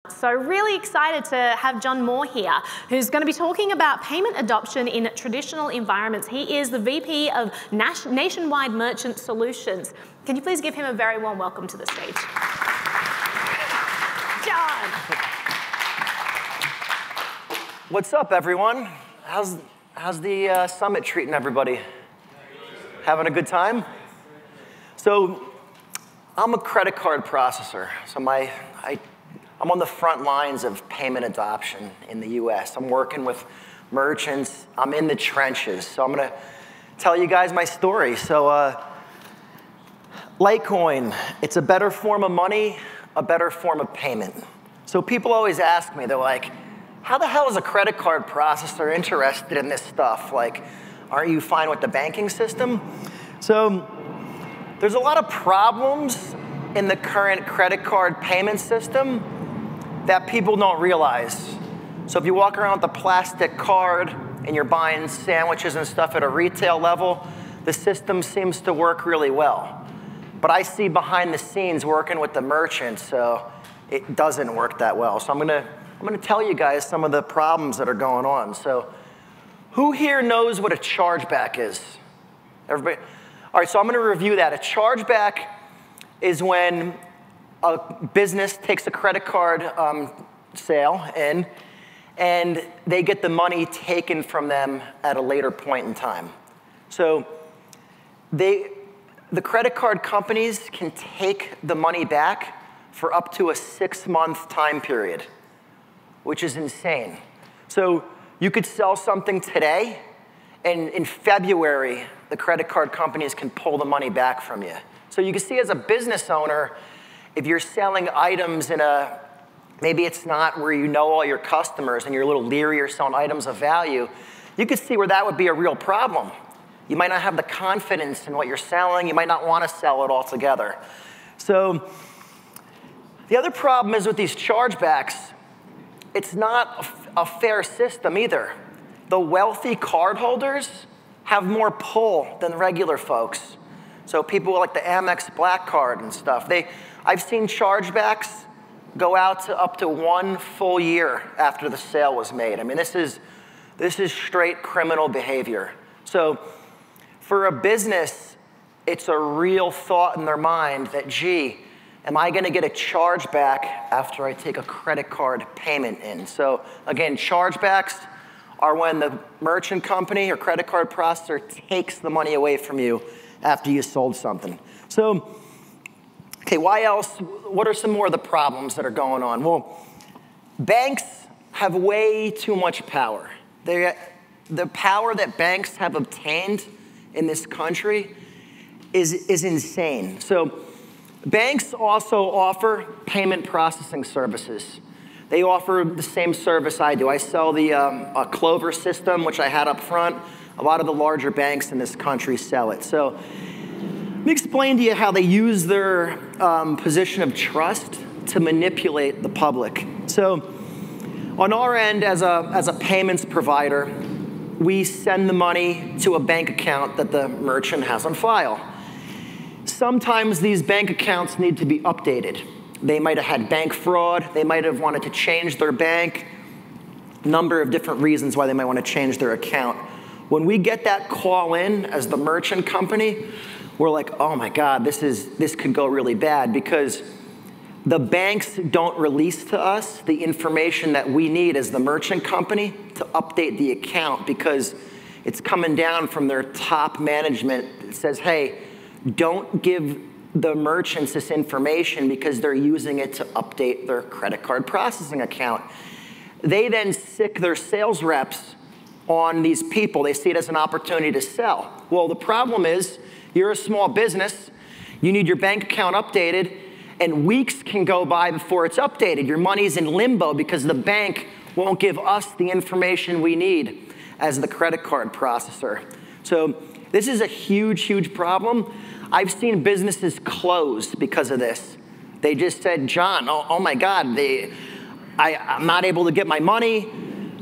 So really excited to have John Moore here, who's going to be talking about payment adoption in traditional environments. He is the VP of Nationwide Merchant Solutions. Can you please give him a very warm welcome to the stage? John. What's up, everyone? How's the summit treating everybody? Having a good time? So I'm a credit card processor. So I'm on the front lines of payment adoption in the US. I'm working with merchants. I'm in the trenches. So I'm going to tell you guys my story. So Litecoin, it's a better form of money, a better form of payment. So people always ask me, they're like, how the hell is a credit card processor interested in this stuff? Like, aren't you fine with the banking system? So there's a lot of problems in the current credit card payment system that people don't realize. So if you walk around with a plastic card and you're buying sandwiches and stuff at a retail level, the system seems to work really well. But I see behind the scenes working with the merchants, so it doesn't work that well. So I'm gonna tell you guys some of the problems that are going on. So who here knows what a chargeback is? Everybody? All right, so I'm gonna review that. A chargeback is when a business takes a credit card sale in, and they get the money taken from them at a later point in time. So the credit card companies can take the money back for up to a 6-month time period, which is insane. So you could sell something today, and in February, the credit card companies can pull the money back from you. So you can see as a business owner, if you're selling items in maybe it's not where you know all your customers and you're a little leery, you're selling items of value, you could see where that would be a real problem. You might not have the confidence in what you're selling. You might not want to sell it altogether. So the other problem is with these chargebacks, it's not a fair system either. The wealthy cardholders have more pull than regular folks. So people like the Amex Black Card and stuff, I've seen chargebacks go out to up to 1 full year after the sale was made. I mean, this is straight criminal behavior. So for a business, it's a real thought in their mind that, gee, am I gonna get a chargeback after I take a credit card payment in? So again, chargebacks are when the merchant company or credit card processor takes the money away from you after you sold something. So, okay, why else? What are some more of the problems that are going on? Well, banks have way too much power. The power that banks have obtained in this country is insane. So banks also offer payment processing services. They offer the same service I do. I sell the Clover system, which I had up front. A lot of the larger banks in this country sell it. So let me explain to you how they use their position of trust to manipulate the public. So on our end, as a payments provider, we send the money to a bank account that the merchant has on file. Sometimes these bank accounts need to be updated. They might have had bank fraud. They might have wanted to change their bank. A number of different reasons why they might want to change their account. When we get that call in as the merchant company, we're like, oh my God, this could go really bad, because the banks don't release to us the information that we need as the merchant company to update the account, because it's coming down from their top management. It says, hey, don't give the merchants this information because they're using it to update their credit card processing account. They then sick their sales reps on these people. They see it as an opportunity to sell. Well, the problem is, you're a small business, you need your bank account updated, and weeks can go by before it's updated. Your money's in limbo because the bank won't give us the information we need as the credit card processor. So this is a huge, huge problem. I've seen businesses close because of this. They just said, John, oh my God, I'm not able to get my money.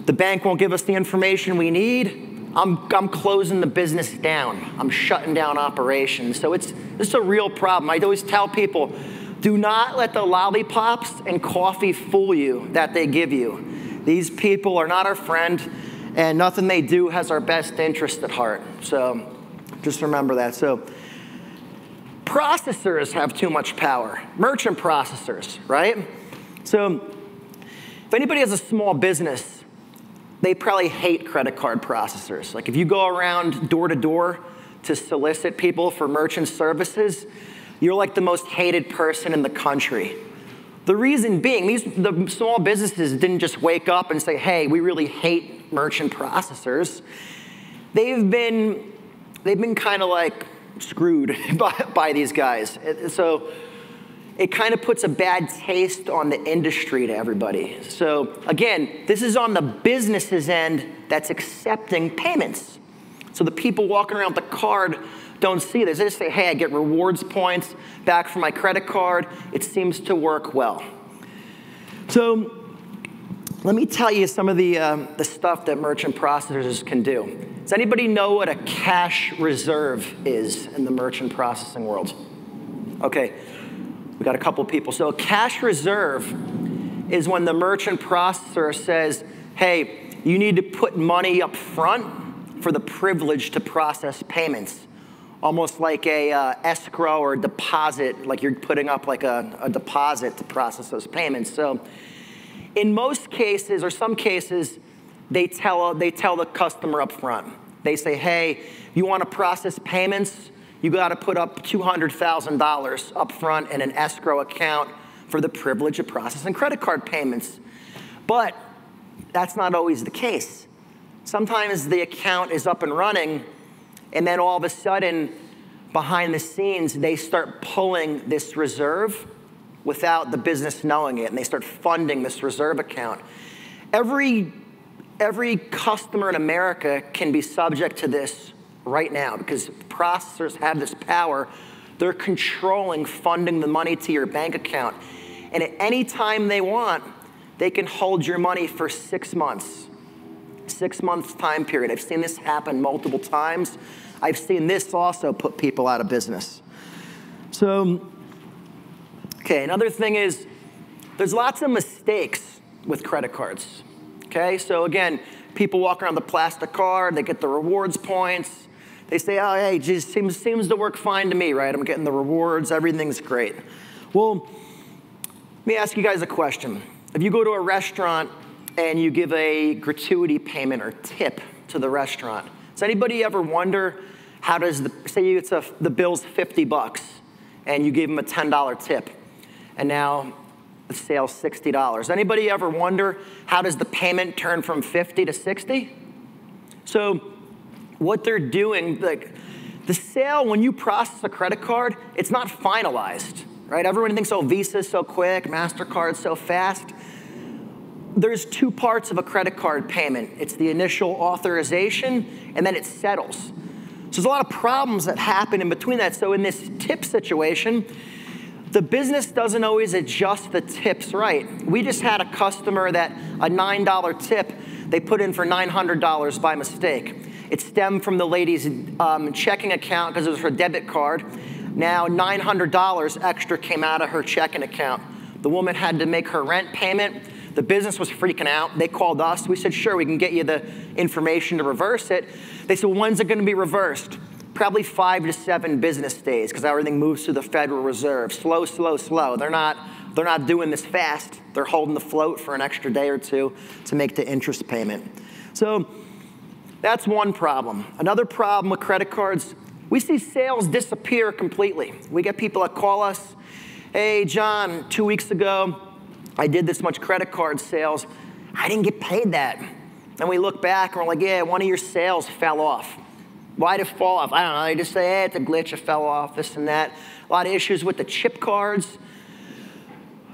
The bank won't give us the information we need. I'm closing the business down. I'm shutting down operations. So it's a real problem. I always tell people, Do not let the lollipops and coffee fool you that they give you. These people are not our friend, and nothing they do has our best interest at heart. So just remember that. So processors have too much power. Merchant processors, right? So if anybody has a small business, they probably hate credit card processors. Like if you go around door to door to solicit people for merchant services, you're like the most hated person in the country. The reason being, the small businesses didn't just wake up and say, hey, we really hate merchant processors. They've been kind of like screwed by these guys. So it kind of puts a bad taste on the industry to everybody. So again, this is on the business's end that's accepting payments. So the people walking around with the card don't see this. They just say, hey, I get rewards points back from my credit card. It seems to work well. So let me tell you some of the stuff that merchant processors can do. Does anybody know what a cash reserve is in the merchant processing world? Okay, we got a couple people. So a cash reserve is when the merchant processor says, hey, you need to put money up front for the privilege to process payments. Almost like a escrow or deposit, like you're putting up like a deposit to process those payments. So in most cases, or some cases, they tell the customer up front. They say, hey, you want to process payments? You got to put up $200,000 up front in an escrow account for the privilege of processing credit card payments. But that's not always the case. Sometimes the account is up and running, and then all of a sudden, behind the scenes, they start pulling this reserve without the business knowing it, and they start funding this reserve account. Every customer in America can be subject to this right now because processors have this power. They're controlling funding the money to your bank account. And at any time they want, they can hold your money for 6 months. 6 months time period. I've seen this happen multiple times. I've seen this also put people out of business. So, okay, another thing is there's lots of mistakes with credit cards. Okay, so again, people walk around the plastic card, they get the rewards points. They say, oh, hey, geez, seems to work fine to me, right? I'm getting the rewards, everything's great. Well, let me ask you guys a question. If you go to a restaurant and you give a gratuity payment or tip to the restaurant, does anybody ever wonder how does say the bill's $50 and you give them a $10 tip, and now the sale's $60. Anybody ever wonder how does the payment turn from 50 to 60? So what they're doing, like the sale, when you process a credit card, it's not finalized, right? Everyone thinks, oh, Visa's so quick, MasterCard's so fast. There's two parts of a credit card payment. It's the initial authorization, and then it settles. So there's a lot of problems that happen in between that. So in this tip situation, the business doesn't always adjust the tips right. We just had a customer that a $9 tip, they put in for $900 by mistake. It stemmed from the lady's checking account because it was her debit card. Now $900 extra came out of her checking account. The woman had to make her rent payment. The business was freaking out. They called us. We said, sure, we can get you the information to reverse it. They said, well, when's it going to be reversed? Probably 5 to 7 business days because everything moves through the Federal Reserve. Slow, slow, slow. They're not doing this fast. They're holding the float for an extra day or two to make the interest payment. So that's one problem. Another problem with credit cards, we see sales disappear completely. We get people that call us, hey, John, 2 weeks ago, I did this much credit card sales. I didn't get paid that. And we look back and we're like, yeah, one of your sales fell off. Why did it fall off? I don't know. They just say, hey, it's a glitch, it fell off, this and that. A lot of issues with the chip cards.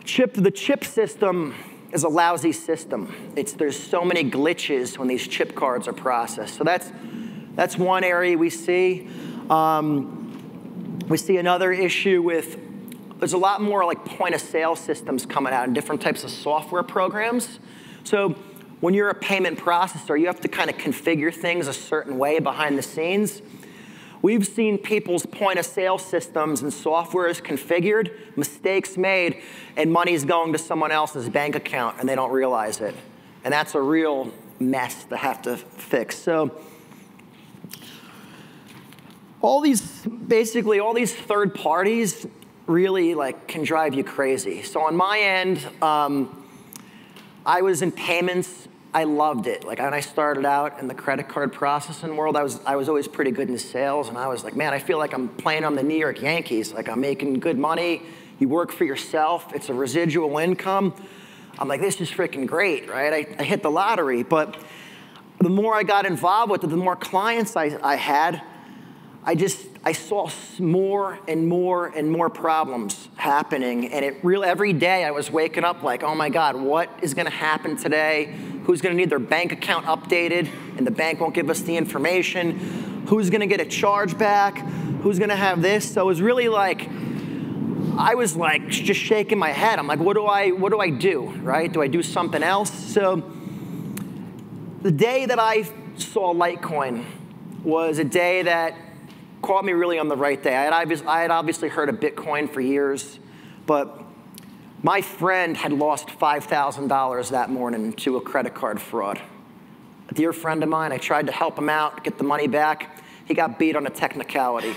The chip system is a lousy system. There's so many glitches when these chip cards are processed. So that's one area we see. We see another issue with, there's a lot more like point of sale systems coming out and different types of software programs. So when you're a payment processor, you have to kind of configure things a certain way behind the scenes. We've seen people's point of sale systems and software is configured, mistakes made, and money's going to someone else's bank account and they don't realize it. And that's a real mess to have to fix. So basically all these third parties really can drive you crazy. So on my end, I was in payments. I loved it. When I started out in the credit card processing world, I was always pretty good in sales, and I was like, man, I feel like I'm playing on the New York Yankees. I'm making good money. You work for yourself. It's a residual income. I'm like, this is freaking great, right? I hit the lottery. But the more I got involved with it, the more clients I had, I saw more and more and more problems happening, and every day I was waking up like, oh my God, what is gonna happen today? Who's gonna need their bank account updated and the bank won't give us the information? Who's gonna get a charge back? Who's gonna have this? So it was really I was just shaking my head. I'm like, what do I do, right? Do I do something else? So the day that I saw Litecoin was a day that caught me really on the right day. I had obviously heard of Bitcoin for years, but my friend had lost $5,000 that morning to a credit card fraud. A dear friend of mine, I tried to help him out, get the money back. He got beat on a technicality.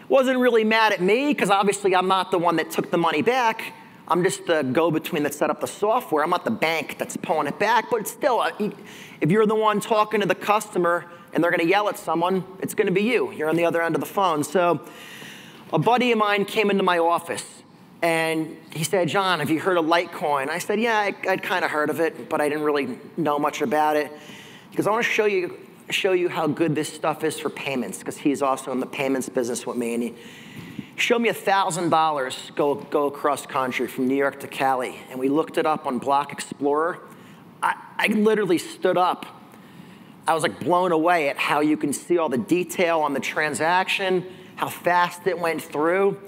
Wasn't really mad at me, because obviously I'm not the one that took the money back. I'm just the go-between that set up the software. I'm not the bank that's pulling it back, but still, if you're the one talking to the customer and they're gonna yell at someone, it's gonna be you. You're on the other end of the phone. So a buddy of mine came into my office and he said, John, have you heard of Litecoin? I said, yeah, I'd kind of heard of it, but I didn't really know much about it. Because I want to show you how good this stuff is for payments, because he's also in the payments business with me. And he showed me $1,000 go across country from New York to Cali. And we looked it up on Block Explorer. I literally stood up. I was blown away at how you can see all the detail on the transaction, how fast it went through.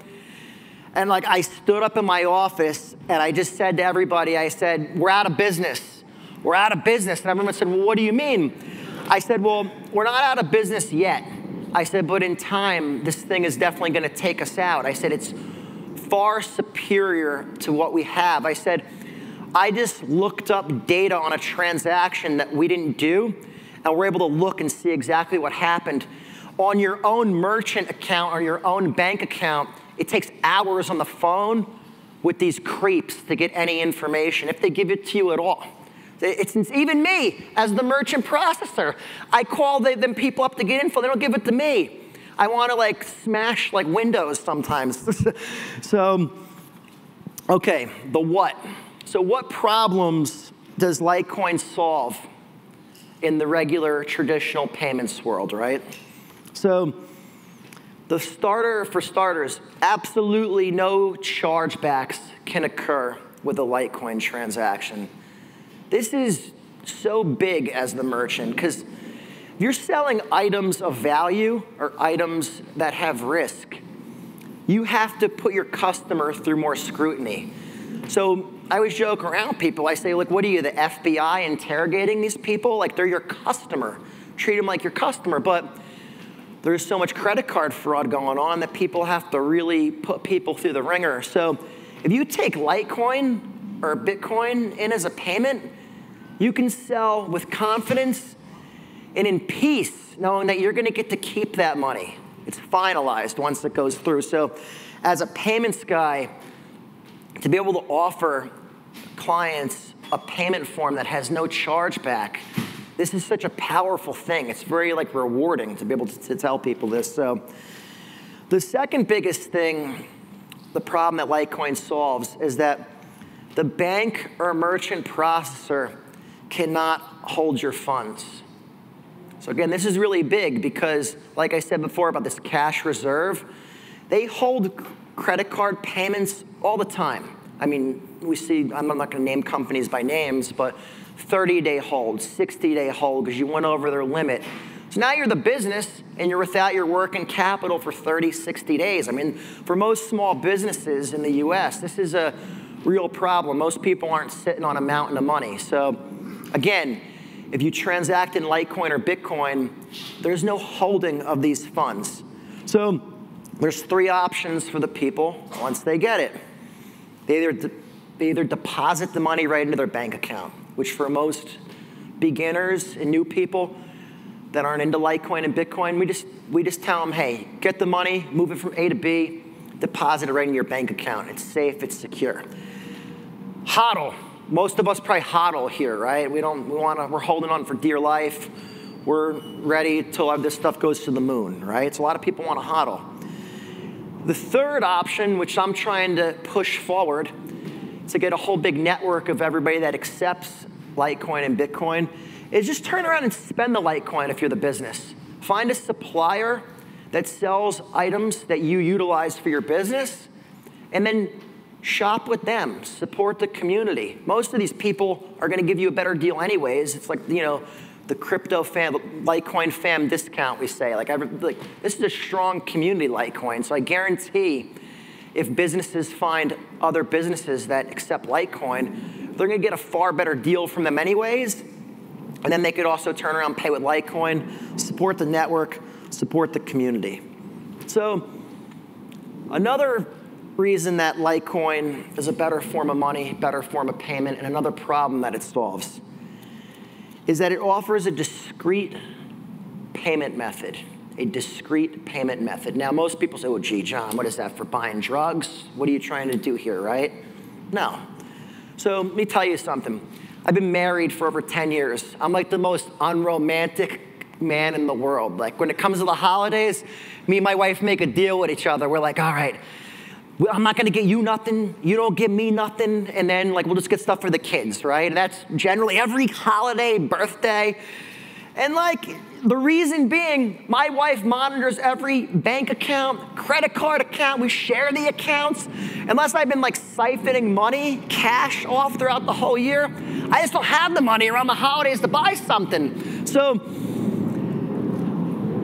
And I stood up in my office and I just said to everybody, I said, we're out of business. We're out of business. And everyone said, well, what do you mean? I said, well, we're not out of business yet. I said, but in time, this thing is definitely gonna take us out. I said, it's far superior to what we have. I said, I just looked up data on a transaction that we didn't do, and we're able to look and see exactly what happened. On your own merchant account or your own bank account, it takes hours on the phone with these creeps to get any information, if they give it to you at all. It's even me, as the merchant processor. I call them people up to get info, they don't give it to me. I want to smash windows sometimes. So, okay, the what. So what problems does Litecoin solve in the regular traditional payments world, right? So for starters, absolutely no chargebacks can occur with a Litecoin transaction. This is so big as the merchant, because you're selling items of value or items that have risk. You have to put your customer through more scrutiny. So I always joke around people. I say, look, what are you, the FBI interrogating these people? They're your customer. Treat them like your customer. But there's so much credit card fraud going on that people have to really put people through the ringer. So if you take Litecoin or Bitcoin in as a payment, you can sell with confidence and in peace, knowing that you're gonna get to keep that money. It's finalized once it goes through. So as a payments guy, to be able to offer clients a payment form that has no chargeback, this is such a powerful thing. It's very rewarding to be able to tell people this. So the second biggest thing, the problem that Litecoin solves, is that the bank or merchant processor cannot hold your funds. So again, this is really big because, like I said before about this cash reserve, they hold credit card payments all the time. I mean, we see, I'm not gonna name companies by names, but 30-day hold, 60-day hold, because you went over their limit. So now you're the business and you're without your working capital for 30, 60 days. I mean, for most small businesses in the US, this is a real problem. Most people aren't sitting on a mountain of money. So again, if you transact in Litecoin or Bitcoin, there's no holding of these funds. So there's 3 options for the people once they get it. They either deposit the money right into their bank account, which for most beginners and new people that aren't into Litecoin and Bitcoin, we just tell them, hey, get the money, move it from A to B, deposit it right in your bank account. It's safe, it's secure. HODL. Most of us probably HODL here, right? We're holding on for dear life. We're ready till this stuff goes to the moon, right? So a lot of people want to HODL. The third option, which I'm trying to push forward, to get a whole big network of everybody that accepts Litecoin and Bitcoin, is just turn around and spend the Litecoin if you're the business. Find a supplier that sells items that you utilize for your business, and then shop with them, support the community. Most of these people are going to give you a better deal anyways. It's like, the crypto fam, Litecoin fam discount, we say. Like this is a strong community, Litecoin. So I guarantee if businesses find other businesses that accept Litecoin, they're going to get a far better deal from them anyways. And then they could also turn around and pay with Litecoin, support the network, support the community. So another reason that Litecoin is a better form of money, better form of payment, and another problem that it solves is that it offers a discrete payment method. A discrete payment method. Now, most people say, well, gee, John, what is that, for buying drugs? What are you trying to do here, right? No. So let me tell you something. I've been married for over 10 years. I'm like the most unromantic man in the world. Like when it comes to the holidays, me and my wife make a deal with each other. We're like, all right, I'm not gonna get you nothing, you don't give me nothing, and then like we'll just get stuff for the kids, right? And that's generally every holiday, birthday. And like the reason being, my wife monitors every bank account, credit card account, we share the accounts. Unless I've been like siphoning money, cash off throughout the whole year, I just don't have the money around the holidays to buy something. So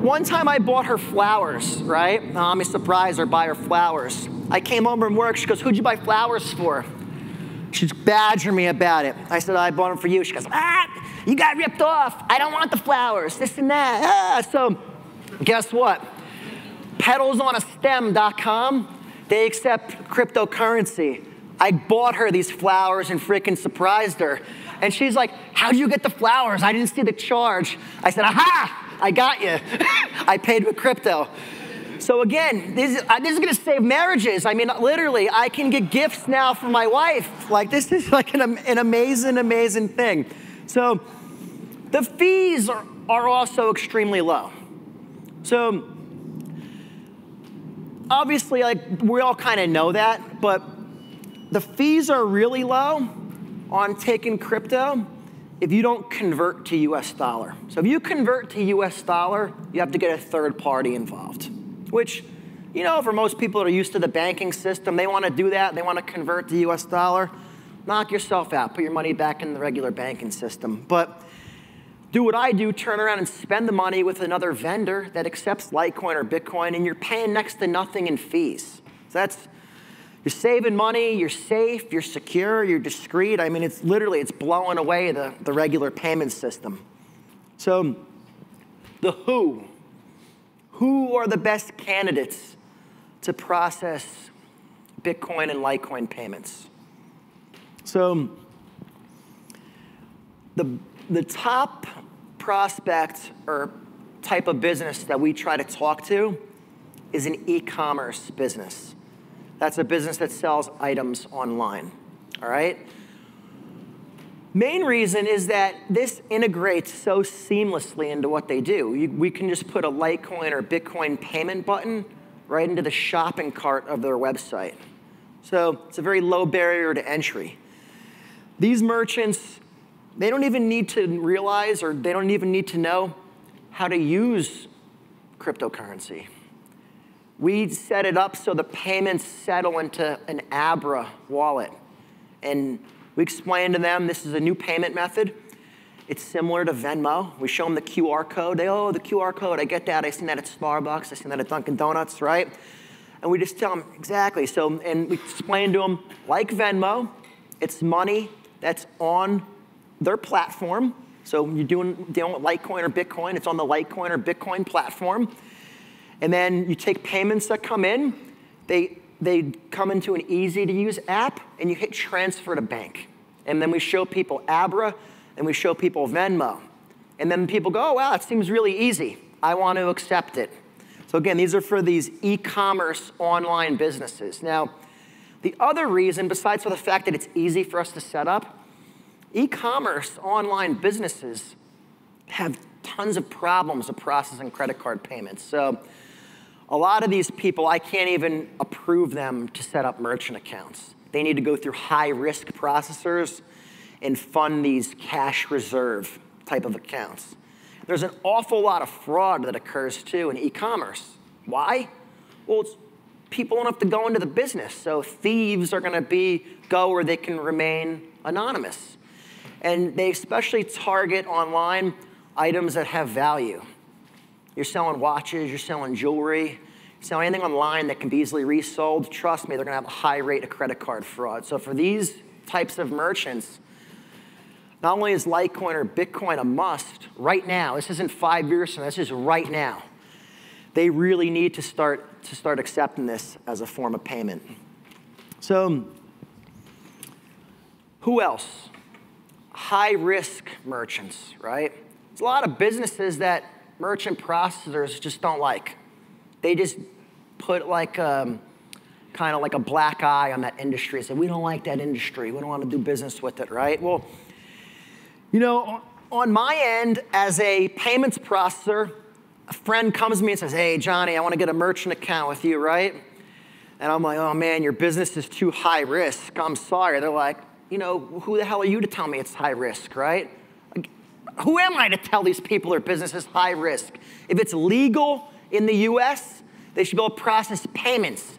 one time I bought her flowers, right? I'm a surprise her, buy her flowers. I came home from work, she goes, who'd you buy flowers for? She's badgering me about it. I said, I bought them for you. She goes, you got ripped off. I don't want the flowers, this and that. So guess what? Petalsonastem.com, they accept cryptocurrency. I bought her these flowers and freaking surprised her. And she's like, how'd you get the flowers? I didn't see the charge. I said, aha, I got you. I paid with crypto. So again, this is gonna save marriages. I mean, literally, I can get gifts now for my wife. Like this is like an amazing, amazing thing. So the fees are also extremely low. So obviously, like we all kind of know that, but the fees are really low on taking crypto if you don't convert to US dollar. So if you convert to US dollar, you have to get a third party involved, which, for most people that are used to the banking system, they want to do that, they want to convert to US dollar, knock yourself out, put your money back in the regular banking system. But do what I do, turn around and spend the money with another vendor that accepts Litecoin or Bitcoin, and you're paying next to nothing in fees. So you're saving money, you're safe, you're secure, you're discreet. I mean, it's blowing away the regular payment system. So the who. Who are the best candidates to process Bitcoin and Litecoin payments? So the top prospect or type of business that we try to talk to is an e-commerce business. That's a business that sells items online, all right? Main reason is that this integrates so seamlessly into what they do. We can just put a Litecoin or Bitcoin payment button right into the shopping cart of their website. So it's a very low barrier to entry. These merchants, they don't even need to realize or they don't even need to know how to use cryptocurrency. We set it up so the payments settle into an Abra wallet. And we explain to them this is a new payment method. It's similar to Venmo. We show them the QR code. They, oh, the QR code, I get that. I seen that at Starbucks. I seen that at Dunkin' Donuts, right? And we just tell them, exactly. So, and we explain to them, like Venmo, it's money that's on their platform. So you're dealing with Litecoin or Bitcoin. It's on the Litecoin or Bitcoin platform. And then you take payments that come in. They come into an easy-to-use app, and you hit transfer to bank. And then we show people Abra, and we show people Venmo. And then people go, oh, wow, it seems really easy. I want to accept it. So again, these are for these e-commerce online businesses. Now, the other reason, besides for the fact that it's easy for us to set up, e-commerce online businesses have tons of problems of processing credit card payments. So a lot of these people, I can't even approve them to set up merchant accounts. They need to go through high-risk processors and fund these cash reserve type of accounts. There's an awful lot of fraud that occurs, too, in e-commerce. Why? Well, people don't have to go into the business, so thieves are going to go where they can remain anonymous. And they especially target online items that have value. You're selling watches, you're selling jewelry, you're selling anything online that can be easily resold. Trust me, they're going to have a high rate of credit card fraud. So for these types of merchants, not only is Litecoin or Bitcoin a must right now, this isn't 5 years from now, this is right now. They really need to start accepting this as a form of payment. So who else? High-risk merchants, right? There's a lot of businesses that merchant processors just don't like. They just put like kind of like a black eye on that industry and say, we don't like that industry. We don't want to do business with it, right? Well, you know, on my end, as a payments processor, a friend comes to me and says, hey, Johnny, I want to get a merchant account with you, right? And I'm like, oh, man, your business is too high risk. I'm sorry. They're like, you know, who the hell are you to tell me it's high risk, right? Like, who am I to tell these people their business is high risk? If it's legal in the US, they should be able to process payments.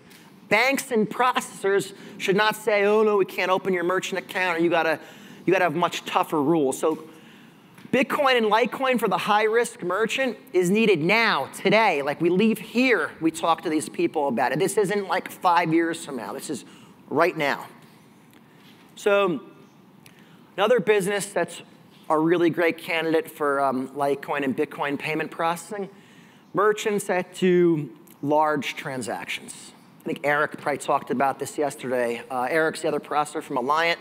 Banks and processors should not say, oh, no, we can't open your merchant account, or you gotta have much tougher rules. So Bitcoin and Litecoin for the high-risk merchant is needed now, today. Like we leave here, we talk to these people about it. This isn't like 5 years from now. This is right now. So another business that's a really great candidate for Litecoin and Bitcoin payment processing, merchants that do large transactions. I think Eric probably talked about this yesterday. Eric's the other processor from Alliant.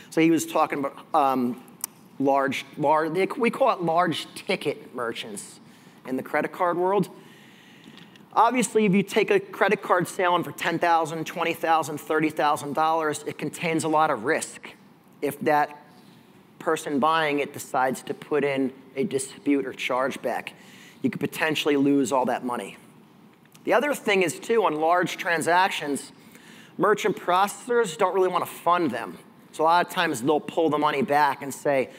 So he was talking about we call it large ticket merchants in the credit card world. Obviously, if you take a credit card selling for $10,000, $20,000, $30,000, it contains a lot of risk if that person buying it decides to put in a dispute or chargeback. You could potentially lose all that money. The other thing is, too, on large transactions, merchant processors don't really want to fund them. So a lot of times they'll pull the money back and say,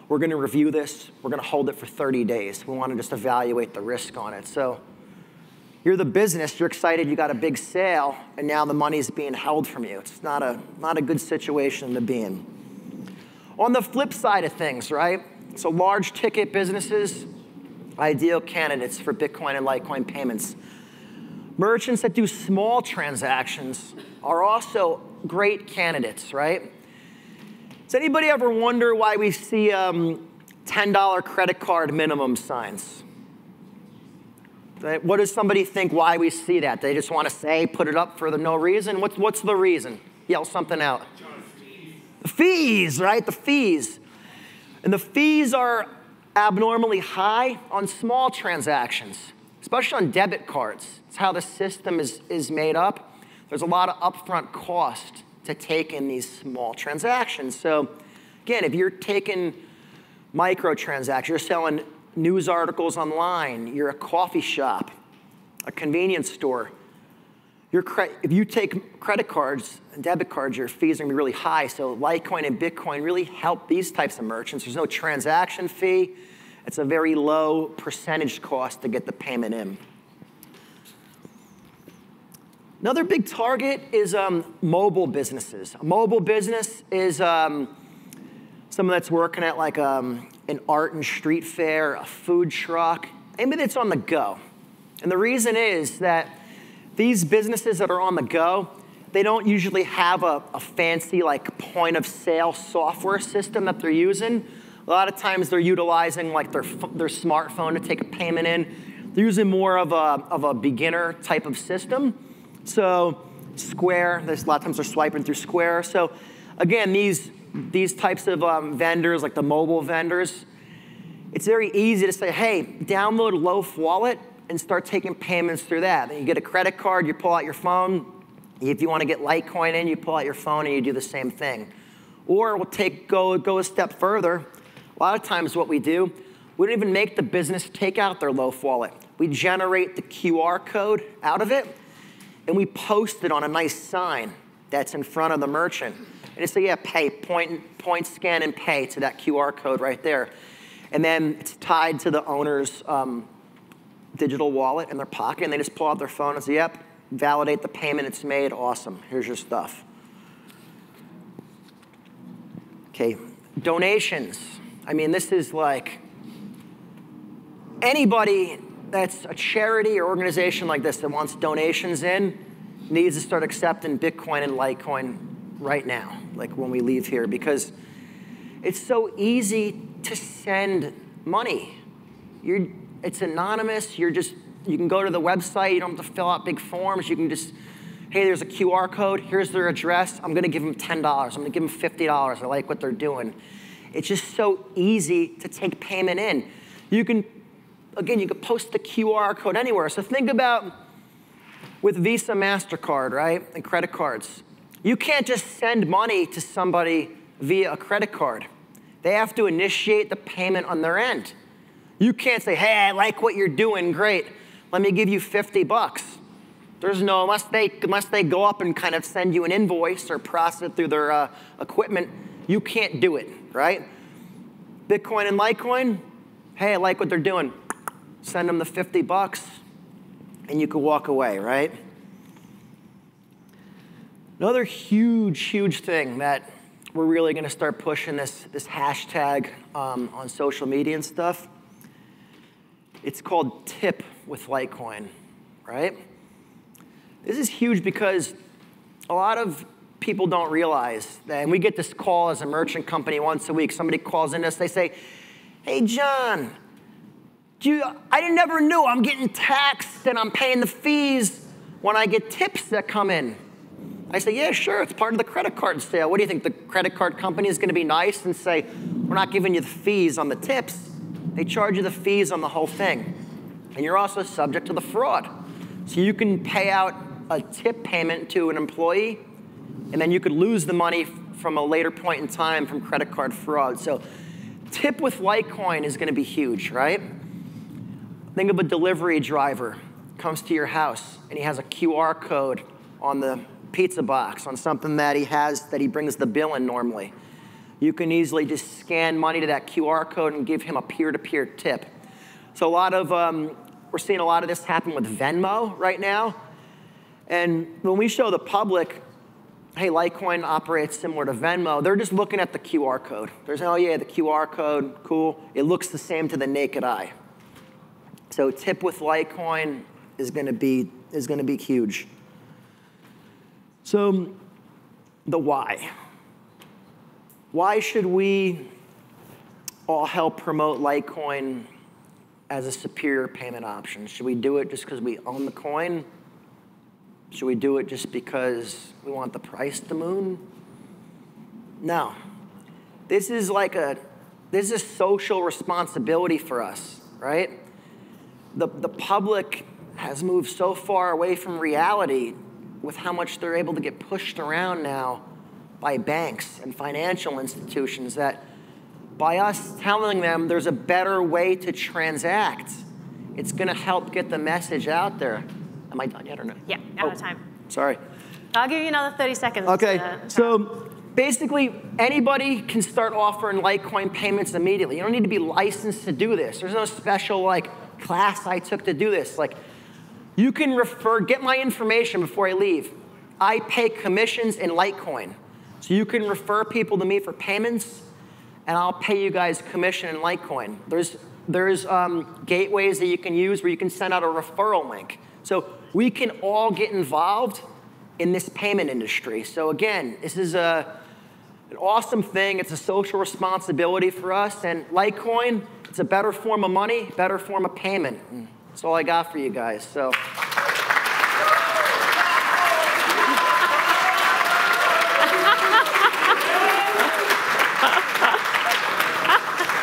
we're going to review this. We're going to hold it for 30 days. We want to just evaluate the risk on it. So you're the business. You're excited you got a big sale, and now the money's being held from you. It's not a good situation to be in. On the flip side of things, right? So large ticket businesses, ideal candidates for Bitcoin and Litecoin payments. Merchants that do small transactions are also great candidates, right? Does anybody ever wonder why we see $10 credit card minimum signs? What does somebody think why we see that? They just want to say, put it up for no reason? What's the reason? Yell something out. The fees, right? The fees. And the fees are abnormally high on small transactions, especially on debit cards. It's how the system is made up. There's a lot of upfront cost to take in these small transactions. So again, if you're taking microtransactions, you're selling news articles online, you're a coffee shop, a convenience store, if you take credit cards and debit cards, your fees are going to be really high. So Litecoin and Bitcoin really help these types of merchants. There's no transaction fee. It's a very low percentage cost to get the payment in. Another big target is mobile businesses. A mobile business is someone that's working at like an art and street fair, a food truck, anybody that's on the go. And the reason is that these businesses that are on the go, they don't usually have a fancy like point of sale software system that they're using. A lot of times they're utilizing like their smartphone to take a payment in. They're using more of a beginner type of system. So Square, a lot of times they're swiping through Square. So again, these types of vendors, like the mobile vendors, it's very easy to say, hey, download Loaf Wallet and start taking payments through that. Then you get a credit card, you pull out your phone. If you want to get Litecoin in, you pull out your phone and you do the same thing. Or we'll go a step further. A lot of times what we do, we don't even make the business take out their Loaf Wallet. We generate the QR code out of it, and we post it on a nice sign that's in front of the merchant. And it's say, yeah, pay, point, scan, and pay to that QR code right there. And then it's tied to the owner's digital wallet in their pocket, and they just pull out their phone and say, yep, validate the payment, it's made, awesome, here's your stuff. Okay, donations. I mean, this is like, anybody that's a charity or organization like this that wants donations in needs to start accepting Bitcoin and Litecoin right now, like when we leave here, because it's so easy to send money. It's anonymous. You can go to the website. You don't have to fill out big forms. You can just, hey, there's a QR code. Here's their address. I'm going to give them $10. I'm going to give them $50. I like what they're doing. It's just so easy to take payment in. You can post the QR code anywhere. So think about with Visa, MasterCard, right, and credit cards. You can't just send money to somebody via a credit card. They have to initiate the payment on their end. You can't say, hey, I like what you're doing, great. Let me give you $50. There's no, unless they go up and kind of send you an invoice or process it through their equipment, you can't do it, right? Bitcoin and Litecoin, hey, I like what they're doing. Send them the $50 and you can walk away, right? Another huge, huge thing that we're really going to start pushing this hashtag on social media and stuff. It's called Tip with Litecoin, right? This is huge because a lot of people don't realize that, and we get this call as a merchant company once a week. Somebody calls in us, they say, hey, John, I never knew I'm getting taxed and I'm paying the fees when I get tips that come in. I say, yeah, sure, it's part of the credit card sale. What do you think, the credit card company is going to be nice and say, we're not giving you the fees on the tips. They charge you the fees on the whole thing. And you're also subject to the fraud. So you can pay out a tip payment to an employee, and then you could lose the money from a later point in time from credit card fraud. So tip with Litecoin is going to be huge, right? Think of a delivery driver comes to your house, and he has a QR code on the pizza box, on something that he brings the bill in normally. You can easily just scan money to that QR code and give him a peer-to-peer tip. So we're seeing a lot of this happen with Venmo right now. And when we show the public, hey, Litecoin operates similar to Venmo, they're just looking at the QR code. There's, oh yeah, the QR code, cool. It looks the same to the naked eye. So tip with Litecoin is going to be huge. So the why. Why should we all help promote Litecoin as a superior payment option? Should we do it just because we own the coin? Should we do it just because we want the price to moon? No. This is a social responsibility for us, right? The public has moved so far away from reality with how much they're able to get pushed around now by banks and financial institutions, that by us telling them there's a better way to transact, it's going to help get the message out there. Am I done yet or no? Yeah, out of time. Sorry. I'll give you another 30 seconds. Okay, so basically anybody can start offering Litecoin payments immediately. You don't need to be licensed to do this. There's no special class I took to do this. You can get my information before I leave. I pay commissions in Litecoin. So you can refer people to me for payments, and I'll pay you guys commission in Litecoin. There's gateways that you can use where you can send out a referral link. So we can all get involved in this payment industry. So again, this is an awesome thing. It's a social responsibility for us. And Litecoin, it's a better form of money, better form of payment. And that's all I got for you guys. So.